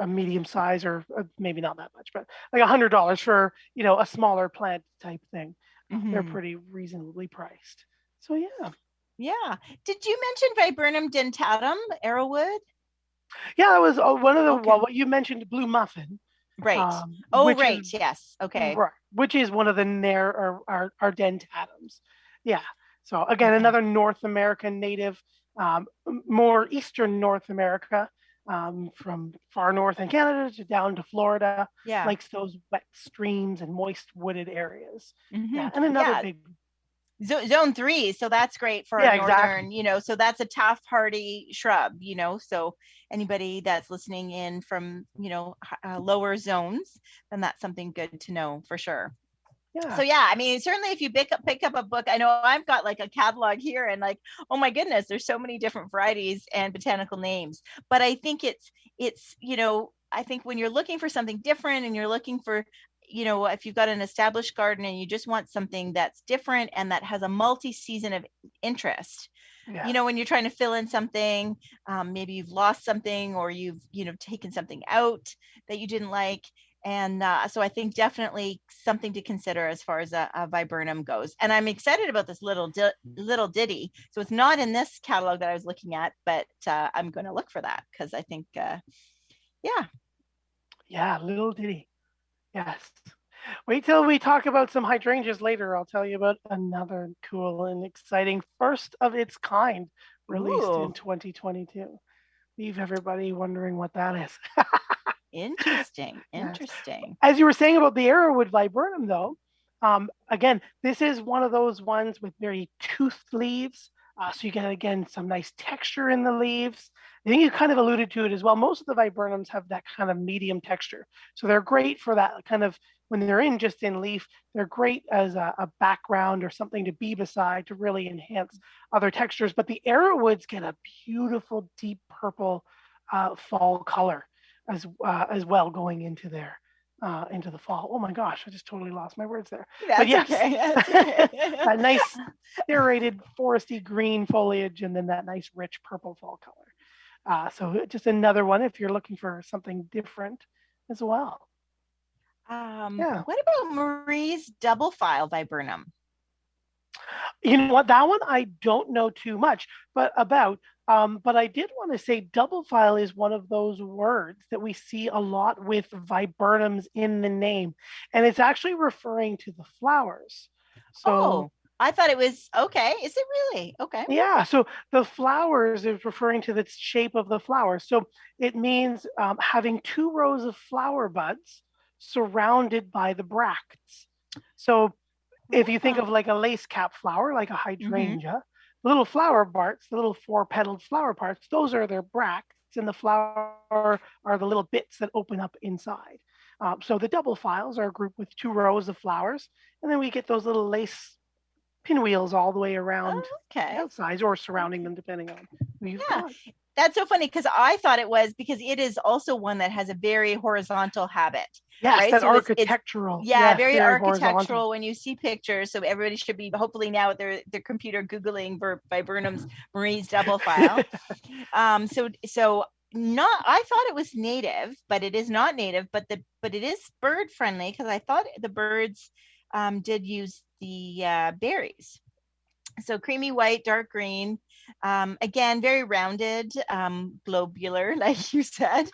medium size, or maybe not that much, but like $100 for, a smaller plant type thing. They're pretty reasonably priced. So yeah. Did you mention Viburnum dentatum, Arrowwood? Yeah, that was one of the what you mentioned, blue muffin. Right. Yes. Okay. Right. Which is one of the our dentatums. Yeah. So again, another North American native, more Eastern North America, from far north in Canada to down to Florida. Yeah. Likes those wet streams and moist wooded areas. Yeah. And another big Zone 3, so that's great for a northern, so that's a tough hardy shrub, so anybody that's listening in from, lower zones, then that's something good to know for sure. Yeah. So yeah, I mean, certainly if you pick up a book, I know I've got like a catalog here and like, oh my goodness, there's so many different varieties and botanical names, but I think it's, I think when you're looking for something different and you're looking for, if you've got an established garden and you just want something that's different and that has a multi-season of interest, when you're trying to fill in something, maybe you've lost something or you've, taken something out that you didn't like. And so I think definitely something to consider as far as a viburnum goes. And I'm excited about this little ditty. So it's not in this catalog that I was looking at, but I'm going to look for that because I think, Yeah, little ditty. Yes. Wait till we talk about some hydrangeas later. I'll tell you about another cool and exciting first of its kind released in 2022. Leave everybody wondering what that is. Interesting. Yes. As you were saying about the Arrowwood viburnum, though, again, this is one of those ones with very toothed leaves. So you get, again, some nice texture in the leaves. I think you kind of alluded to it as well. Most of the viburnums have that kind of medium texture. So they're great for that kind of, when they're just in leaf, they're great as a background or something to be beside to really enhance other textures. But the Arrowwoods get a beautiful deep purple fall color as well going into there. Into the fall. Oh my gosh, I just totally lost my words there. That's okay. A nice serrated foresty green foliage and then that nice rich purple fall color. So just another one if you're looking for something different as well. What about Marie's Doublefile viburnum? You know what, that one I don't know too much but I did want to say Doublefile is one of those words that we see a lot with viburnums in the name, and it's actually referring to the flowers. So I thought it was okay. Is it really? Okay. Yeah, so the flowers is referring to the shape of the flowers. So it means having 2 rows of flower buds surrounded by the bracts. So if you think of like a lace cap flower, like a hydrangea, the little flower parts, the little 4-petaled flower parts, those are their bracts, and the flower are the little bits that open up inside. So the Doublefiles are a group with 2 rows of flowers, and then we get those little lace pinwheels all the way around the outside or surrounding them, depending on who you've got. That's so funny because I thought it was because it is also one that has a very horizontal habit. Yes, right? that So architectural. yeah, very horizontal. architectural when you see pictures. So everybody should be hopefully now at their computer Googling Viburnums Marie's Doublefile. So not, I thought it was native, but it is not native, but it is bird friendly because I thought the birds did use the berries. So creamy white, dark green, again, very rounded, globular, like you said,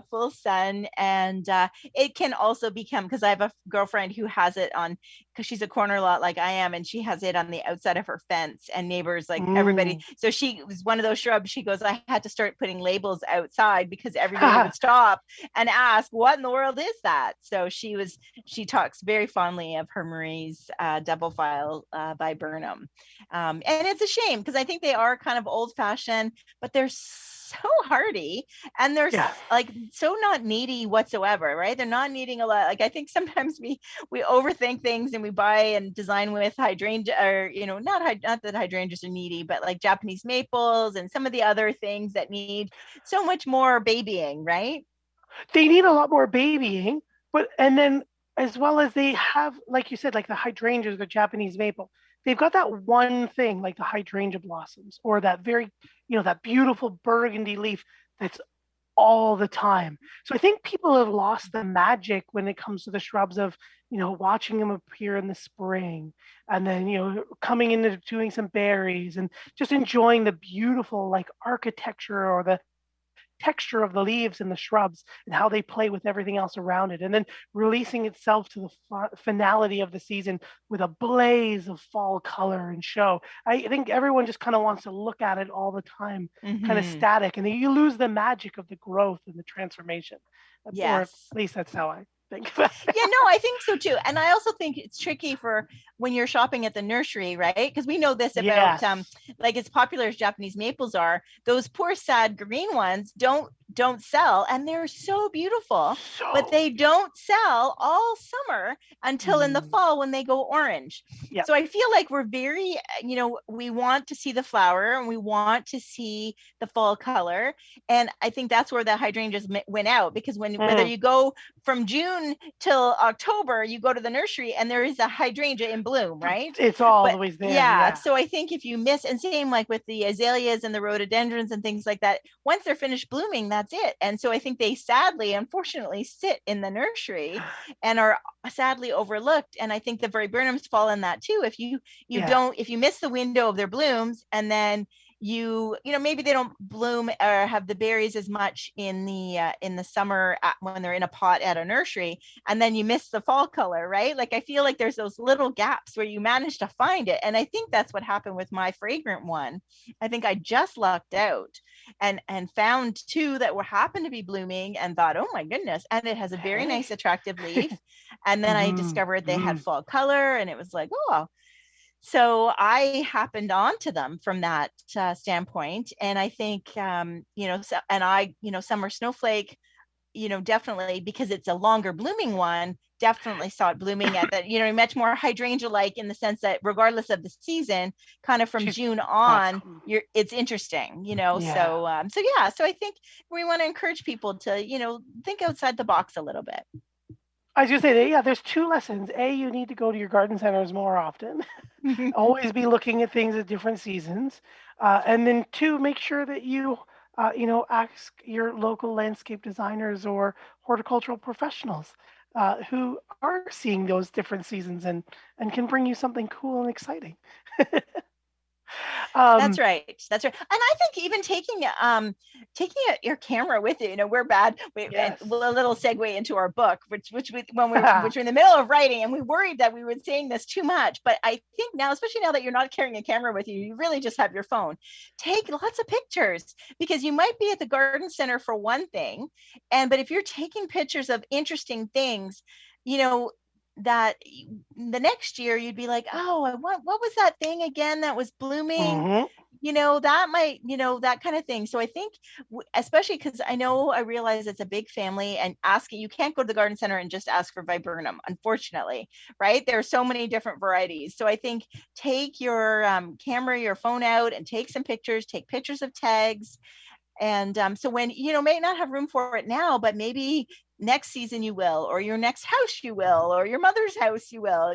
full sun. And it can also become, because I have a girlfriend who has it on, because she's a corner lot like I am, and she has it on the outside of her fence, and neighbors, like everybody. So she was one of those shrubs. She goes, I had to start putting labels outside because everybody would stop and ask, what in the world is that? So she talks very fondly of her Marie's Doublefile viburnum. And it's a shame because I think they are kind of old fashioned, but they're so hardy, and they're like so not needy whatsoever, right? They're not needing a lot. Like I think sometimes we overthink things and we buy and design with hydrangea, or not that hydrangeas are needy, but like Japanese maples and some of the other things that need so much more babying, right? They need a lot more babying, and then as well as they have, like you said, like the hydrangeas, the Japanese maple, they've got that one thing like the hydrangea blossoms, or that very, that beautiful burgundy leaf that's all the time. So I think people have lost the magic when it comes to the shrubs of, watching them appear in the spring, and then, coming into doing some berries and just enjoying the beautiful like architecture or the texture of the leaves and the shrubs and how they play with everything else around it, and then releasing itself to the finality of the season with a blaze of fall color and show. I think everyone just kind of wants to look at it all the time, kind of static, and then you lose the magic of the growth and the transformation. Or at least that's how I think. Yeah, no, I think so too. And I also think it's tricky for when you're shopping at the nursery, right? Because we know this about like as popular as Japanese maples are, those poor sad green ones don't sell, and they're so beautiful, but they don't sell all summer until in the fall when they go orange. So I feel like we're very, we want to see the flower and we want to see the fall color, and I think that's where the hydrangeas went out, because whether you go from June till October, you go to the nursery and there is a hydrangea in bloom, right? It's always there. Yeah. So I think if you miss, and same like with the azaleas and the rhododendrons and things like that, once they're finished blooming, that's it. And so I think they unfortunately sit in the nursery and are sadly overlooked. And I think the viburnums fall in that too. If you miss the window of their blooms, and then maybe they don't bloom or have the berries as much in the summer when they're in a pot at a nursery, and then you miss the fall color, right? Like I feel like there's those little gaps where you manage to find it, and I think that's what happened with my fragrant one. I think I just lucked out and found two that happened to be blooming and thought, oh my goodness, and it has a very nice attractive leaf. And then I discovered they had fall color, and it was like, oh. So I happened onto them from that standpoint. And I think, summer snowflake, definitely, because it's a longer blooming one, definitely saw it blooming at that, much more hydrangea-like, in the sense that regardless of the season, kind of from June on, it's interesting, So I think we want to encourage people to, think outside the box a little bit. I was going to say, there's two lessons. A, you need to go to your garden centers more often. Always be looking at things at different seasons. And then two, make sure that you, ask your local landscape designers or horticultural professionals who are seeing those different seasons and can bring you something cool and exciting. That's right. And I think even taking your camera with you, we're bad. A little segue into our book, which when we were in the middle of writing, and we worried that we were saying this too much. But I think now, especially now that you're not carrying a camera with you, you really just have your phone. Take lots of pictures, because you might be at the garden center for one thing, but if you're taking pictures of interesting things, that the next year you'd be like, oh, what was that thing again that was blooming? Mhm. That might, that kind of thing. So I think, especially because I realize it's a big family, and you can't go to the garden center and just ask for viburnum, unfortunately, right? There are so many different varieties. So I think take your camera, your phone out, and take some pictures, take pictures of tags. And so when, may not have room for it now, but maybe next season you will, or your next house you will, or your mother's house you will,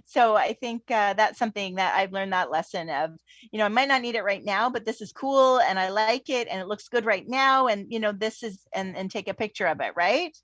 So I think that's something that I've learned, that lesson of, I might not need it right now, but this is cool and I like it and it looks good right now. And, this is, and take a picture of it, right?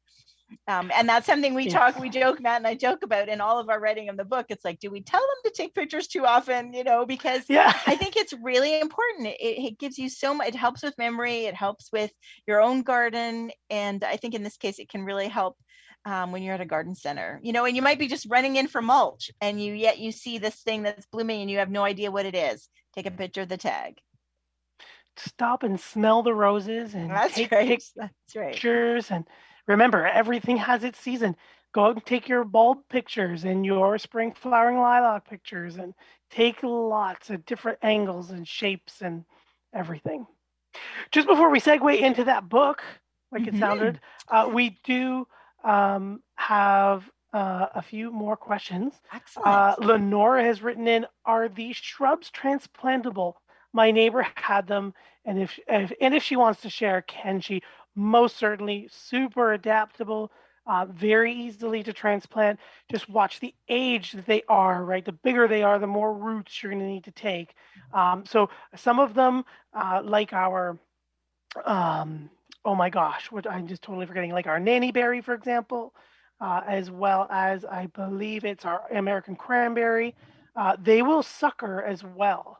And that's something we joke, Matt and I joke about in all of our writing of the book. It's like, do we tell them to take pictures too often? Because I think it's really important. It gives you so much. It helps with memory. It helps with your own garden. And I think in this case, it can really help when you're at a garden center, and you might be just running in for mulch and you see this thing that's blooming and you have no idea what it is. Take a picture of the tag. Stop and smell the roses and take pictures. And remember, everything has its season. Go out and take your bulb pictures and your spring flowering lilac pictures and take lots of different angles and shapes and everything. Just before we segue into that book, like it sounded, we do have a few more questions. Excellent. Lenora has written in, are these shrubs transplantable? My neighbor had them, and if she wants to share, can she? Most certainly, super adaptable, very easily to transplant. Just watch the age that they are, right? The bigger they are, the more roots you're going to need to take. So some of them, like our, oh my gosh, what I'm just totally forgetting, like our Nannyberry, for example, as well as I believe it's our American Cranberry, they will sucker as well.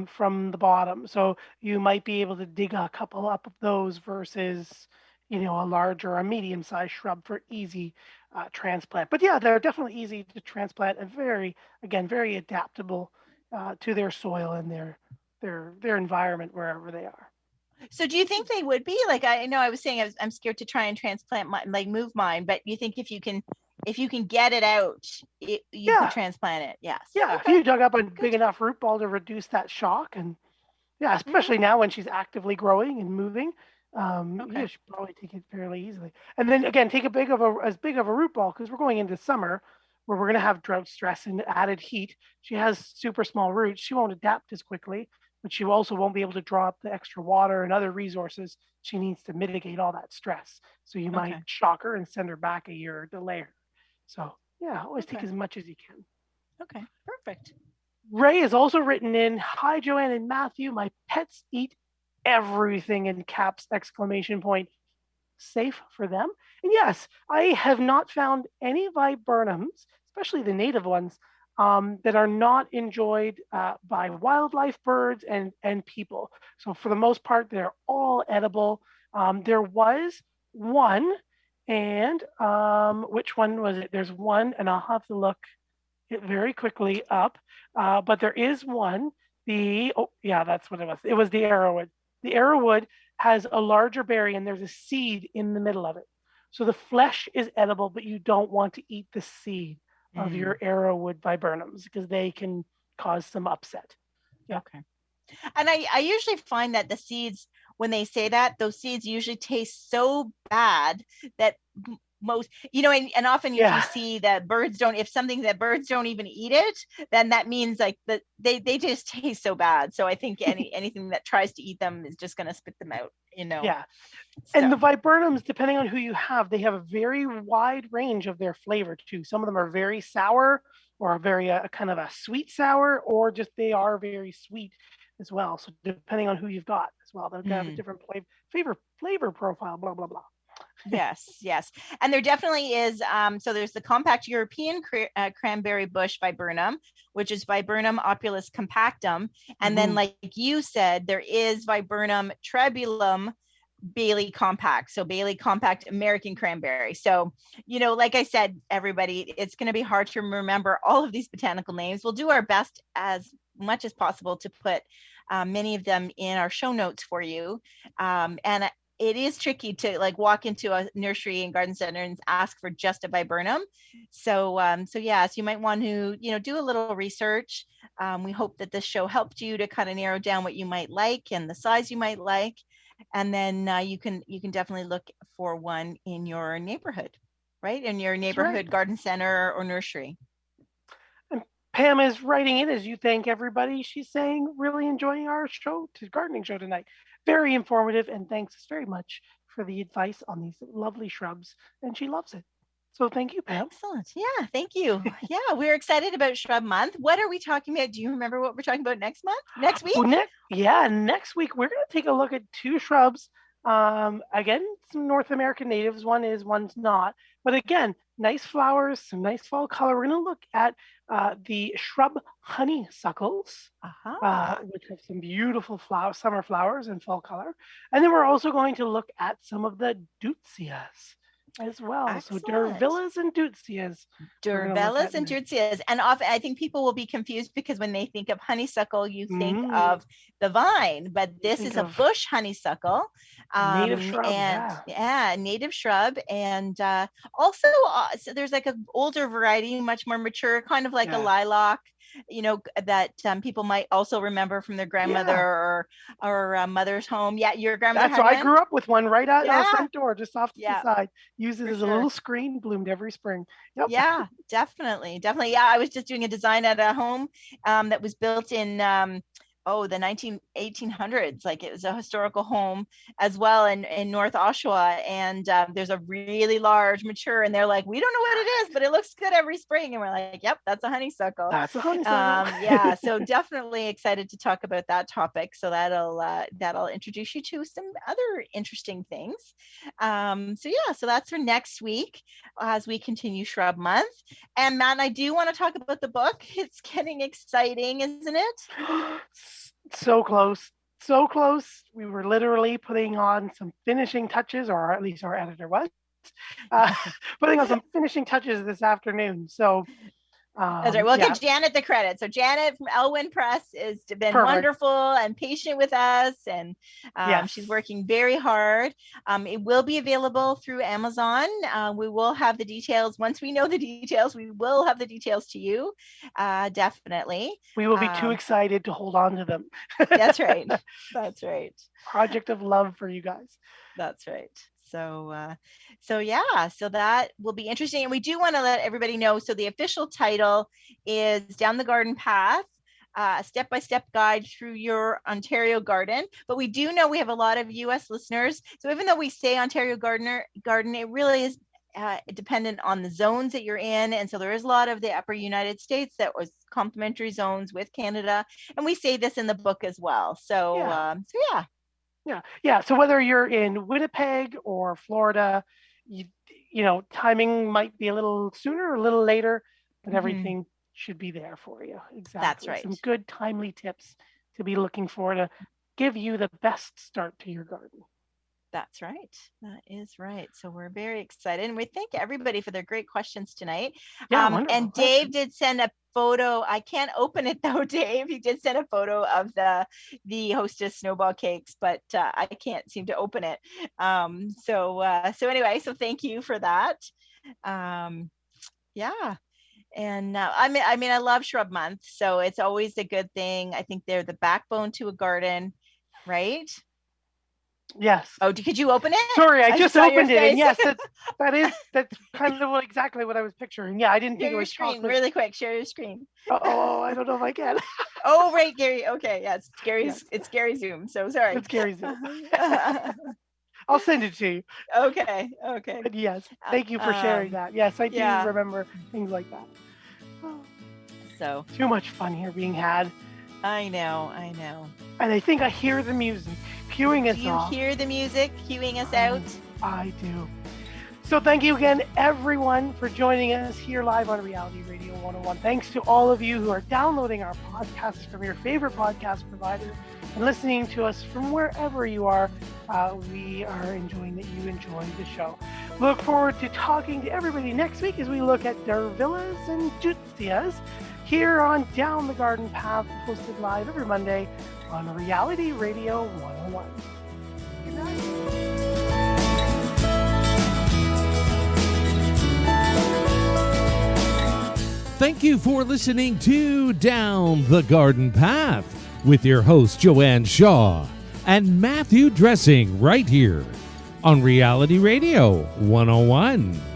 From the bottom. So you might be able to dig a couple up of those versus, a large or a medium-sized shrub for easy transplant. But yeah, they're definitely easy to transplant and very adaptable to their soil and their environment wherever they are. So do you think they would be? Like, I know I was saying I'm scared to try and transplant move mine, but you think if you can get it out, you can transplant it? Yes. Yeah, okay. If you dug up a big enough root ball to reduce that shock, and especially now when she's actively growing and moving, you should probably take it fairly easily. And then again, take as big of a root ball, because we're going into summer where we're going to have drought stress and added heat. She has super small roots. She won't adapt as quickly, but she also won't be able to draw up the extra water and other resources she needs to mitigate all that stress. So you might shock her and send her back a year or delay her. So always take as much as you can. Okay, perfect. Ray has also written in, hi, Joanne and Matthew. My pets eat everything in caps, ! Safe for them? And yes, I have not found any viburnums, especially the native ones, that are not enjoyed by wildlife, birds, and people. So for the most part, they're all edible. There was one, and which one was it? There's one, and I'll have to look it very quickly up. But there is one. That's what it was. It was the Arrowwood. The Arrowwood has a larger berry, and there's a seed in the middle of it. So the flesh is edible, but you don't want to eat the seed of your Arrowwood viburnums because they can cause some upset. Yeah. Okay. And I usually find that the seeds, when they say that, those seeds usually taste so bad that most, and often if you see that birds don't even eat it, then that means like that they just taste so bad. So I think anything that tries to eat them is just going to spit them out, Yeah. So. And the viburnums, depending on who you have, they have a very wide range of their flavor too. Some of them are very sour or very kind of a sweet sour, or just they are very sweet as well. So depending on who you've got as well, they'll have a different flavor profile, blah, blah, blah. Yes. And there definitely is. So there's the compact European cranberry bush viburnum, which is Viburnum opulus compactum. And then, like you said, there is Viburnum tribulum Bailey compact. So Bailey compact American cranberry. So, like I said, everybody, it's going to be hard to remember all of these botanical names. We'll do our best as much as possible to put many of them in our show notes for you. And it is tricky to like walk into a nursery and garden center and ask for just a viburnum. So you might want to, do a little research. We hope that this show helped you to kind of narrow down what you might like and the size you might like. And then you can definitely look for one in your neighborhood, right? In your neighborhood garden center or nursery. And Pam is writing in as you thank everybody. She's saying, really enjoying our gardening show tonight. Very informative, and thanks very much for the advice on these lovely shrubs. And she loves it. So thank you, Pam. Excellent. Yeah, thank you. Yeah, we're excited about Shrub Month. What are we talking about? Do you remember what we're talking about next week? Next week we're going to take a look at 2 shrubs. Again, some North American natives. One is, one's not. But again, nice flowers, some nice fall color. We're going to look at the shrub honeysuckles, which have some beautiful summer flowers and fall color. And then we're also going to look at some of the deutzias as well. Excellent. So durvillas and deutzias. And often I think people will be confused because when they think of honeysuckle, you think of the vine, but this is a bush honeysuckle. Native shrub, native shrub. And also so there's like an older variety, much more mature, kind of like a lilac, that people might also remember from their grandmother or mother's home. Yeah, your grandmother had one? I grew up with one right out our front door, just off to the side. Use it as a little screen, bloomed every spring. Yep. Yeah, definitely. Yeah, I was just doing a design at a home that was built in the 1800s. Like it was a historical home as well in North Oshawa. And there's a really large mature, and they're like, we don't know what it is, but it looks good every spring. And we're like, yep, that's a honeysuckle. That's a honeysuckle. So definitely excited to talk about that topic. So that'll introduce you to some other interesting things. So that's for next week as we continue Shrub Month. And Matt and I do want to talk about the book. It's getting exciting, isn't it? So close. We were literally putting on some finishing touches, or at least our editor was putting on some finishing touches this afternoon. So that's right. We'll give Janet the credit. So Janet from Elwyn Press has been wonderful and patient with us, and she's working very hard. It will be available through Amazon. We will have the details. Once we know the details, we will have the details to you. Definitely. We will be too excited to hold on to them. That's right. That's right. Project of love for you guys. That's right. So that will be interesting. And we do want to let everybody know. So the official title is Down the Garden Path, a step-by-step guide through your Ontario garden. But we do know we have a lot of US listeners. So even though we say Ontario garden, it really is dependent on the zones that you're in. And so there is a lot of the upper United States that was complementary zones with Canada. And we say this in the book as well. So. So whether you're in Winnipeg or Florida, you timing might be a little sooner or a little later, but everything should be there for you. Exactly. That's right. Some good timely tips to be looking for to give you the best start to your garden. That's right. That is right. So we're very excited, and we thank everybody for their great questions tonight. And Dave did send a photo. I can't open it though, Dave. He did send a photo of the Hostess Snowball cakes, but I can't seem to open it. So anyway, so thank you for that. And I love Shrub Month, so it's always a good thing. I think they're the backbone to a garden, right? Yes. Oh, could you open it? Sorry, I just opened it. And yes, that's kind of exactly what I was picturing. Yeah, I didn't think it was screen chocolate. Really quick. Share your screen. Oh, I don't know if I can. Oh, right, Gary. Okay, yeah, it's Gary's. Yeah. It's Gary Zoom. So sorry. It's Gary Zoom. I'll send it to you. Okay. But yes, thank you for sharing that. Yes, I do remember things like that. So too much fun here being had. I know. And I think I hear the music cueing us off. Do you hear the music cueing us out? I do. So thank you again, everyone, for joining us here live on Reality Radio 101. Thanks to all of you who are downloading our podcasts from your favorite podcast provider and listening to us from wherever you are. We are enjoying that you enjoy the show. Look forward to talking to everybody next week as we look at durvillas and deutzias here on Down the Garden Path, posted live every Monday on Reality Radio 101. Good night. thank you for listening to Down the Garden Path with your host, Joanne Shaw and Matthew Dressing, right here on Reality Radio 101.